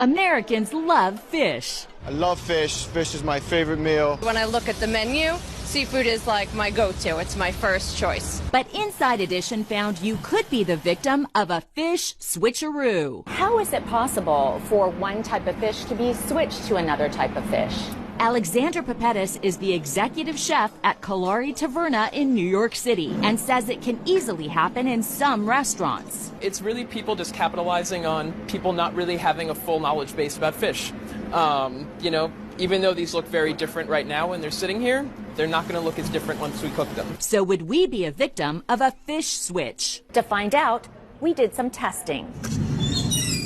Americans love fish. I love fish. Fish is my favorite meal. When I look at the menu, seafood is like my go-to. It's my first choice. But Inside Edition found you could be the victim of a fish switcheroo. How is it possible for one type of fish to be switched to another type of fish? Alexander Papetis is the executive chef at Kalari Taverna in New York City and says it can easily happen in some restaurants. It's really people just capitalizing on people not really having a full knowledge base about fish. Even though these look very different right now when they're sitting here, they're not going to look as different once we cook them. So would we be a victim of a fish switch? To find out, we did some testing.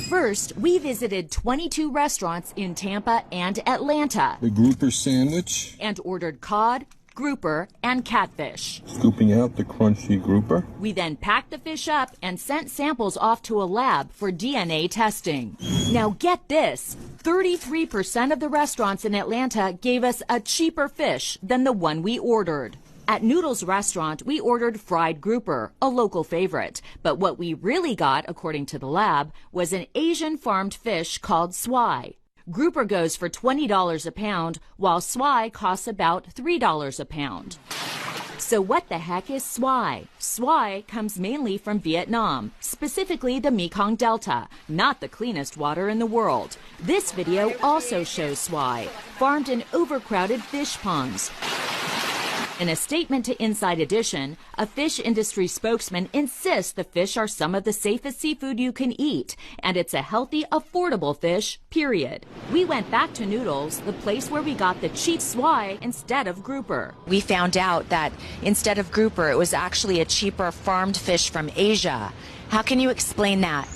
First, we visited 22 restaurants in Tampa and Atlanta. The grouper sandwich. And ordered cod, grouper, and catfish. Scooping out the crunchy grouper. We then packed the fish up and sent samples off to a lab for DNA testing. Now get this, 33% of the restaurants in Atlanta gave us a cheaper fish than the one we ordered. At Noodles Restaurant, we ordered fried grouper, a local favorite. But what we really got, according to the lab, was an Asian farmed fish called swai. Grouper goes for $20 a pound, while swai costs about $3 a pound. So what the heck is swai? Swai comes mainly from Vietnam, specifically the Mekong Delta, not the cleanest water in the world. This video also shows swai, farmed in overcrowded fish ponds. In a statement to Inside Edition, a fish industry spokesman insists the fish are some of the safest seafood you can eat, and it's a healthy, affordable fish, period. We went back to Noodles, the place where we got the cheap swai instead of grouper. We found out that instead of grouper, it was actually a cheaper farmed fish from Asia. How can you explain that?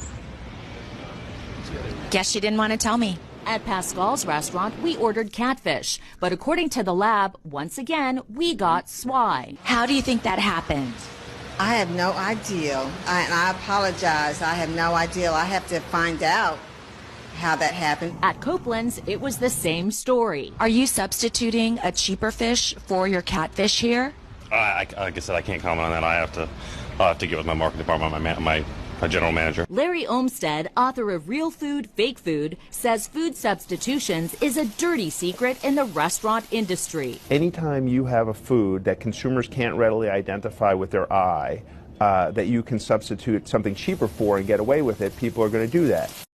Guess you didn't want to tell me. At Pascal's restaurant, we ordered catfish, but according to the lab, once again, we got swai. How do you think that happened? I have no idea, and I apologize. I have no idea. I have to find out how that happened. At Copeland's, it was the same story. Are you substituting a cheaper fish for your catfish here? Like I said, I can't comment on that. I'll have to get with my marketing department, my general manager. Larry Olmsted, author of Real Food, Fake Food, says food substitutions is a dirty secret in the restaurant industry. Anytime you have a food that consumers can't readily identify with their eye, that you can substitute something cheaper for and get away with it, people are going to do that.